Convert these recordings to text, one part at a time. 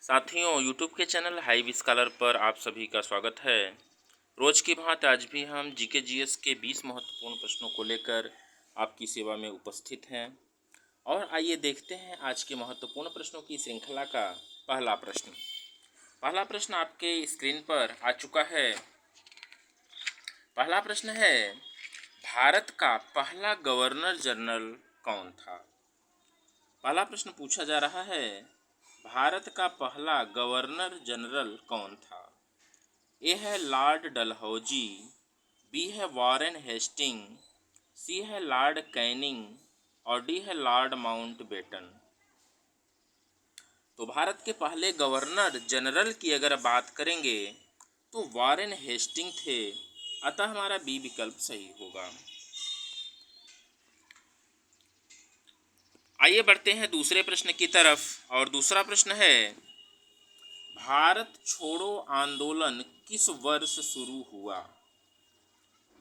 साथियों, यूट्यूब के channel high scholar पर आप सभी का स्वागत है। रोज की भांति आज भी हम जीके जीएस के 20 महत्वपूर्ण प्रश्नों को लेकर आपकी सेवा में उपस्थित हैं। और आइए देखते हैं आज के महत्वपूर्ण प्रश्नों की श्रृंखला का पहला प्रश्न। पहला प्रश्न आपके स्क्रीन पर आ चुका है। पहला प्रश्न है, भारत का पहला गवर्नर जनरल कौन था? पहला प्रश्न पूछा जा रहा है, भारत का पहला गवर्नर जनरल कौन था? ए है लॉर्ड डलहौजी, बी है वॉरेन हेस्टिंग, सी है लॉर्ड कैनिंग और डी है लॉर्ड माउंटबेटन। तो भारत के पहले गवर्नर जनरल की अगर बात करेंगे तो वॉरेन हेस्टिंग थे, अतः हमारा बी विकल्प सही होगा। आइए बढ़ते हैं दूसरे प्रश्न की तरफ। और दूसरा प्रश्न है, भारत छोड़ो आंदोलन किस वर्ष शुरू हुआ?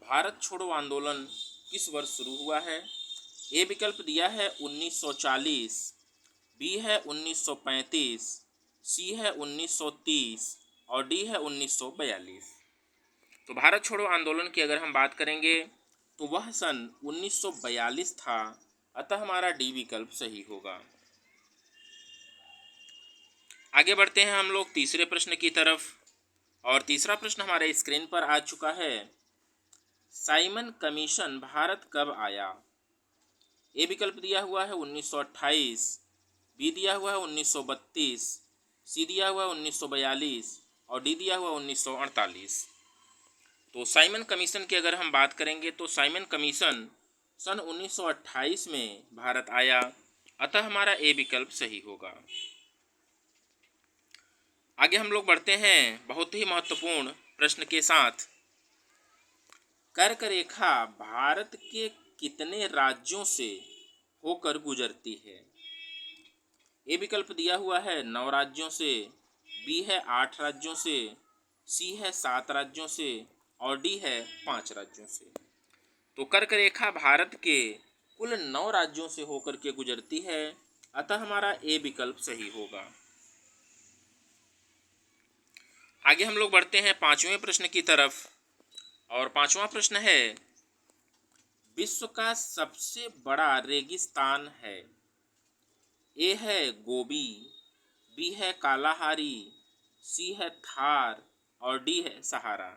भारत छोड़ो आंदोलन किस वर्ष शुरू हुआ है? ए विकल्प दिया है 1940, बी है 1935, सी है 1930 और डी है 1942। तो भारत छोड़ो आंदोलन की अगर हम बात करेंगे तो वह सन 1942 था, अतः हमारा डी विकल्प सही होगा। आगे बढ़ते हैं हम लोग तीसरे प्रश्न की तरफ। और तीसरा प्रश्न हमारे स्क्रीन पर आ चुका है, साइमन कमीशन भारत कब आया? ए विकल्प दिया हुआ है 1928, बी दिया हुआ है 1932, सी दिया हुआ है 1942 और डी दिया हुआ 1948। तो साइमन कमीशन की अगर हम बात करेंगे तो साइमन कमीशन सन 1928 में भारत आया, अतः हमारा ए विकल्प सही होगा। आगे हम लोग बढ़ते हैं बहुत ही महत्वपूर्ण प्रश्न के साथ। कर्क रेखा भारत के कितने राज्यों से होकर गुजरती है? ए विकल्प दिया हुआ है 9 राज्यों से, बी है 8 राज्यों से, सी है 7 राज्यों से और डी है 5 राज्यों से। तो कर्क रेखा भारत के कुल 9 राज्यों से होकर के गुजरती है, अतः हमारा ए विकल्प सही होगा। आगे हम लोग बढ़ते हैं पांचवें प्रश्न की तरफ। और पांचवा प्रश्न है, विश्व का सबसे बड़ा रेगिस्तान है? ए है गोबी, बी है कालाहारी, सी है थार और डी है सहारा।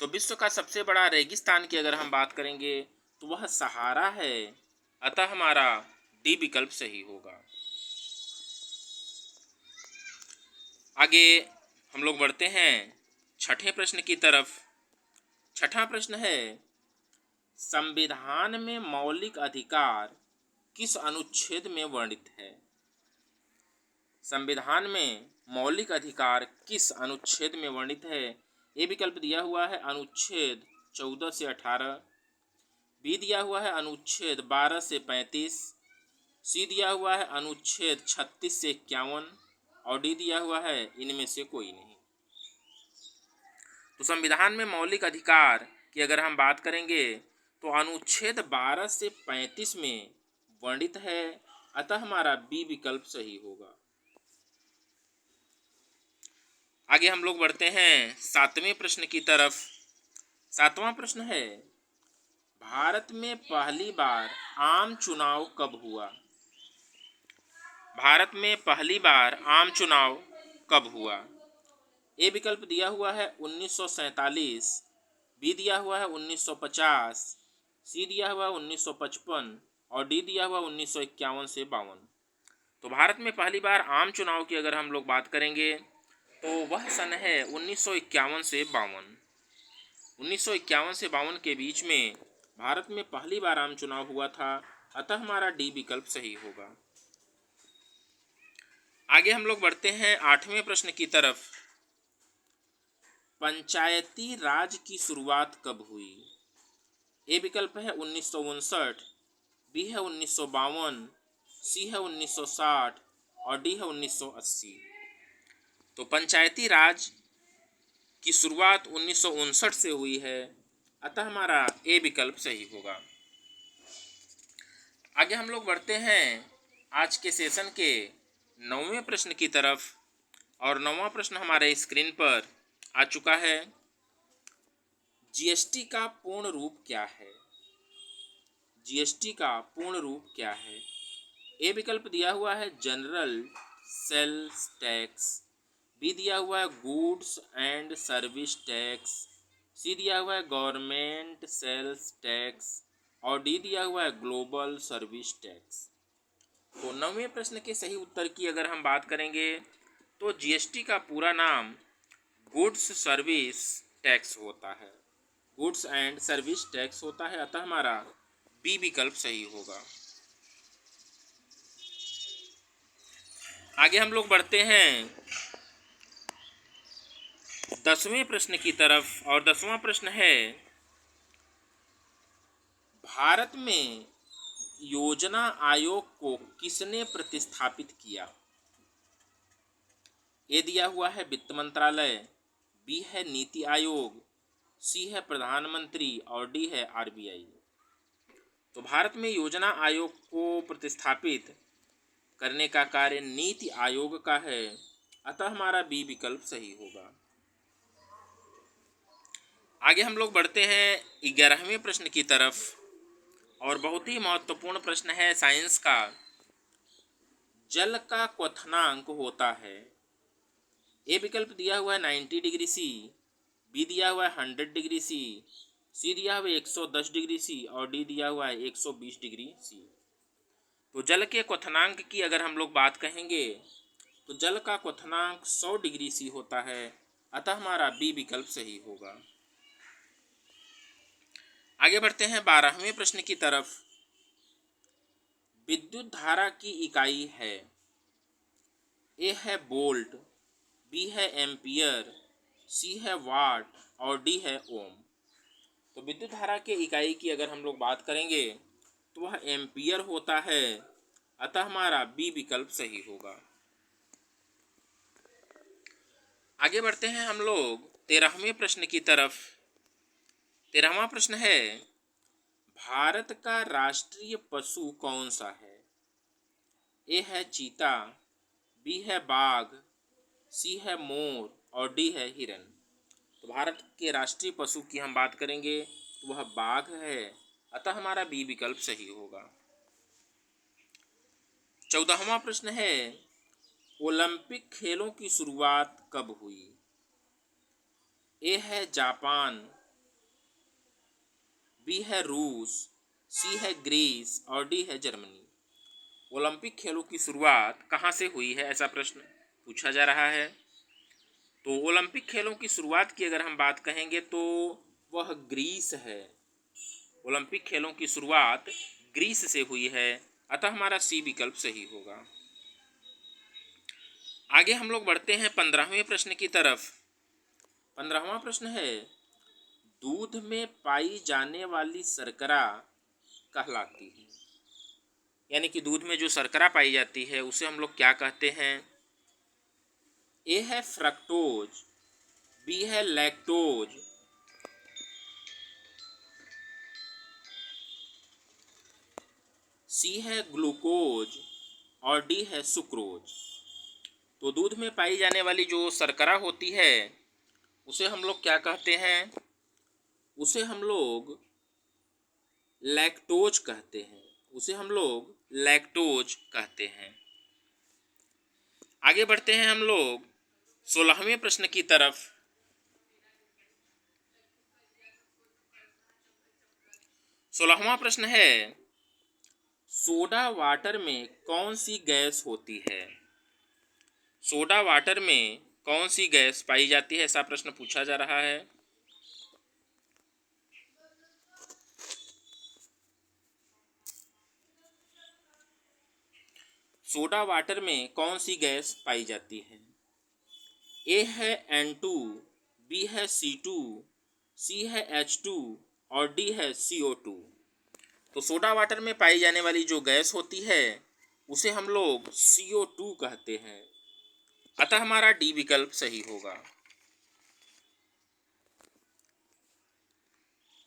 तो विश्व का सबसे बड़ा रेगिस्तान की अगर हम बात करेंगे तो वह सहारा है, अतः हमारा डी विकल्प सही होगा। आगे हम लोग बढ़ते हैं छठे प्रश्न की तरफ। छठा प्रश्न है, संविधान में मौलिक अधिकार किस अनुच्छेद में वर्णित है? संविधान में मौलिक अधिकार किस अनुच्छेद में वर्णित है? ए विकल्प दिया हुआ है अनुच्छेद 14 से 18, बी दिया हुआ है अनुच्छेद 12 से 35, सी दिया हुआ है अनुच्छेद 36 से 51 और डी दिया हुआ है इनमें से कोई नहीं। तो संविधान में मौलिक अधिकार की अगर हम बात करेंगे तो अनुच्छेद 12 से 35 में वर्णित है, अतः हमारा बी विकल्प सही होगा। आगे हम लोग बढ़ते हैं सातवें प्रश्न की तरफ। सातवां प्रश्न है, भारत में पहली बार आम चुनाव कब हुआ? भारत में पहली बार आम चुनाव कब हुआ? ए विकल्प दिया हुआ है 1947, बी दिया हुआ है 1950, सी दिया हुआ है 1955 और डी दिया हुआ 1951 से 52। तो भारत में पहली बार आम चुनाव की अगर हम लोग बात करेंगे तो वह सन है 1951 से 52। 1951 से 52 के बीच में भारत में पहली बार आम चुनाव हुआ था, अतः हमारा डी विकल्प सही होगा। आगे हम लोग बढ़ते हैं आठवें प्रश्न की तरफ। पंचायती राज की शुरुआत कब हुई? ए विकल्प है 1959, बी है 1952, सी है 1960 और डी है 1980। तो पंचायती राज की शुरुआत 1959 से हुई है, अतः हमारा ए विकल्प सही होगा। आगे हम लोग बढ़ते हैं आज के सेशन के 9वें प्रश्न की तरफ। और 9वां प्रश्न हमारे स्क्रीन पर आ चुका है। जीएसटी का पूर्ण रूप क्या है? जीएसटी का पूर्ण रूप क्या है? ए विकल्प दिया हुआ है जनरल सेल्स टैक्स, बी दिया हुआ है गुड्स एंड सर्विस टैक्स, सी दिया हुआ है गवर्नमेंट सेल्स टैक्स और डी दिया हुआ है ग्लोबल सर्विस टैक्स। तो 9वें प्रश्न के सही उत्तर की अगर हम बात करेंगे तो जीएसटी का पूरा नाम गुड्स सर्विस टैक्स होता है, गुड्स एंड सर्विस टैक्स होता है, अतः हमारा बी विकल्प सही होगा। आगे हम लोग बढ़ते हैं 10वें प्रश्न की तरफ और 10वां प्रश्न है भारत में योजना आयोग को किसने प्रतिस्थापित किया? ए दिया हुआ है वित्त मंत्रालय, बी है नीति आयोग, सी है प्रधानमंत्री और डी है आरबीआई। तो भारत में योजना आयोग को प्रतिस्थापित करने का कार्य नीति आयोग का है, अतः हमारा बी विकल्प सही होगा। आगे हम लोग बढ़ते हैं 11वें प्रश्न की तरफ और बहुत ही महत्वपूर्ण प्रश्न है साइंस का। जल का क्वथनांक होता है, ए विकल्प दिया हुआ है 90 डिग्री सी, बी दिया हुआ है 100 डिग्री सी दिया हुआ है 110 डिग्री सी और डी दिया हुआ है 120 डिग्री सी। तो जल के क्वथनांक की अगर हम लोग बात कहेंगे तो जल का क्वथनांक 100 डिग्री सी होता है, अतः हमारा बी विकल्प सही होगा। आगे बढ़ते हैं 12वें प्रश्न की तरफ। विद्युत धारा की इकाई है, ए है वोल्ट, बी है एम्पियर, सी है वाट और डी है ओम। तो विद्युत धारा के इकाई की अगर हम लोग बात करेंगे तो वह एम्पियर होता है, अतः हमारा बी विकल्प सही होगा। आगे बढ़ते हैं हम लोग 13वें प्रश्न की तरफ। 13वां प्रश्न है भारत का राष्ट्रीय पशु कौन सा है? ए है चीता, बी है बाघ, सी है मोर और डी है हिरन। तो भारत के राष्ट्रीय पशु की हम बात करेंगे तो वह बाघ है, अतः हमारा बी विकल्प सही होगा। 14वां प्रश्न है ओलंपिक खेलों की शुरुआत कब हुई? ए है जापान, बी है रूस, सी है ग्रीस और डी है जर्मनी। ओलंपिक खेलों की शुरुआत कहाँ से हुई है, ऐसा प्रश्न पूछा जा रहा है। तो ओलंपिक खेलों की शुरुआत की अगर हम बात कहेंगे तो वह ग्रीस है। ओलंपिक खेलों की शुरुआत ग्रीस से हुई है, अतः हमारा सी विकल्प सही होगा। आगे हम लोग बढ़ते हैं 15वें प्रश्न की तरफ। 15वां प्रश्न है दूध में पाई जाने वाली शर्करा कहलाती है, यानी कि दूध में जो शर्करा पाई जाती है उसे हम लोग क्या कहते हैं? ए है फ्रक्टोज, बी है लैक्टोज, सी है ग्लूकोज और डी है सुक्रोज। तो दूध में पाई जाने वाली जो शर्करा होती है उसे हम लोग क्या कहते हैं? उसे हम लोग लैक्टोज कहते हैं, उसे हम लोग लैक्टोज कहते हैं। आगे बढ़ते हैं हम लोग 16वें प्रश्न की तरफ। 16वां प्रश्न है सोडा वाटर में कौन सी गैस होती है? सोडा वाटर में कौन सी गैस पाई जाती है, ऐसा प्रश्न पूछा जा रहा है। सोडा वाटर में कौन सी गैस पाई जाती है? ए है N2, बी है C2, सी है H2 और डी है CO2। तो सोडा वाटर में पाई जाने वाली जो गैस होती है उसे हम लोग CO2 कहते हैं, अतः हमारा डी विकल्प सही होगा।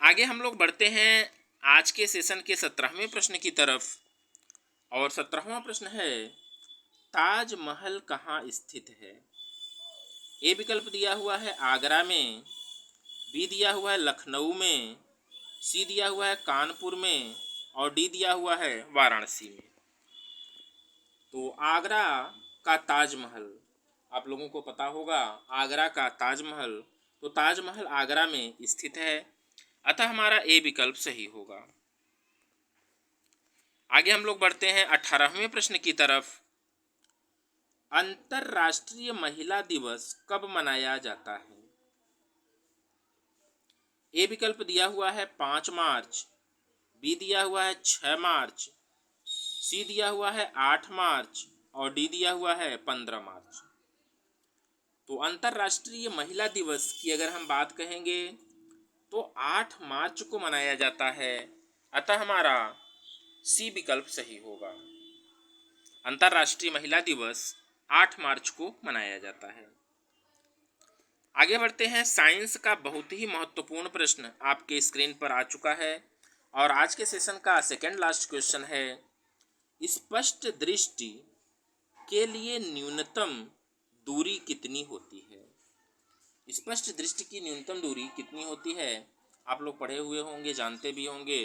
आगे हम लोग बढ़ते हैं आज के सेशन के 17वें प्रश्न की तरफ और 17वां प्रश्न है ताजमहल कहाँ स्थित है? ए विकल्प दिया हुआ है आगरा में, बी दिया हुआ है लखनऊ में, सी दिया हुआ है कानपुर में और डी दिया हुआ है वाराणसी में। तो आगरा का ताजमहल, आप लोगों को पता होगा आगरा का ताजमहल, तो ताजमहल आगरा में स्थित है, अतः हमारा ए विकल्प सही होगा। आगे हम लोग बढ़ते हैं 18वें प्रश्न की तरफ। अंतर्राष्ट्रीय महिला दिवस कब मनाया जाता है? ए विकल्प दिया हुआ है 5 मार्च, बी दिया हुआ है 6 मार्च, सी दिया हुआ है 8 मार्च और डी दिया हुआ है 15 मार्च। तो अंतर्राष्ट्रीय महिला दिवस की अगर हम बात कहेंगे तो 8 मार्च को मनाया जाता है, अतः हमारा सी विकल्प सही होगा। अंतर्राष्ट्रीय महिला दिवस 8 मार्च को मनाया जाता है। आगे बढ़ते हैं। साइंस का बहुत ही महत्वपूर्ण प्रश्न आपके स्क्रीन पर आ चुका है और आज के सेशन का सेकंड लास्ट क्वेश्चन है, स्पष्ट दृष्टि के लिए न्यूनतम दूरी कितनी होती है? स्पष्ट दृष्टि की न्यूनतम दूरी कितनी होती है? आप लोग पढ़े हुए होंगे, जानते भी होंगे।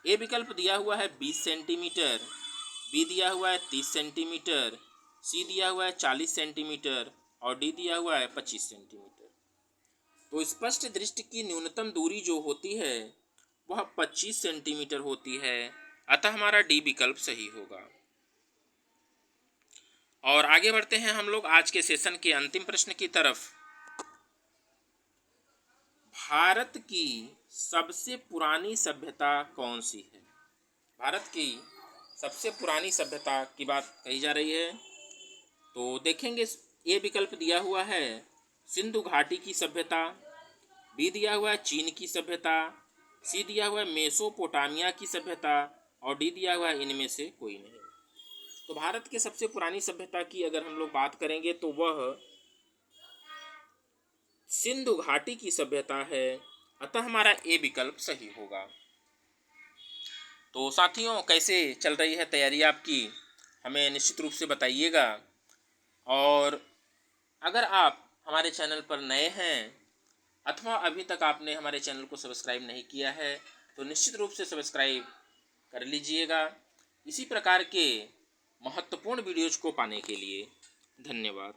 ए विकल्प दिया हुआ है 20 सेंटीमीटर, बी दिया हुआ है 30 सेंटीमीटर, सी दिया हुआ है 40 सेंटीमीटर और डी दिया हुआ है 25 सेंटीमीटर। तो स्पष्ट दृष्टि की न्यूनतम दूरी जो होती है वह 25 सेंटीमीटर होती है, अतः हमारा डी विकल्प सही होगा। और आगे बढ़ते हैं हम लोग आज के सेशन के अंतिम प्रश्न की तरफ। भारत की सबसे पुरानी सभ्यता कौन सी है? भारत की सबसे पुरानी सभ्यता की बात कही जा रही है, तो देखेंगे ये विकल्प दिया हुआ है सिंधु घाटी की सभ्यता, बी दिया हुआ है चीन की सभ्यता, सी दिया हुआ है मेसोपोटामिया की सभ्यता और डी दिया हुआ है इनमें से कोई नहीं। तो भारत के सबसे पुरानी सभ्यता की अगर हम लोग बात करेंगे तो वह सिंधु घाटी की सभ्यता है, अतः हमारा ए विकल्प सही होगा। तो साथियों, कैसे चल रही है तैयारी आपकी, हमें निश्चित रूप से बताइएगा। और अगर आप हमारे चैनल पर नए हैं अथवा अभी तक आपने हमारे चैनल को सब्सक्राइब नहीं किया है तो निश्चित रूप से सब्सक्राइब कर लीजिएगा इसी प्रकार के महत्वपूर्ण वीडियोज़ को पाने के लिए। धन्यवाद।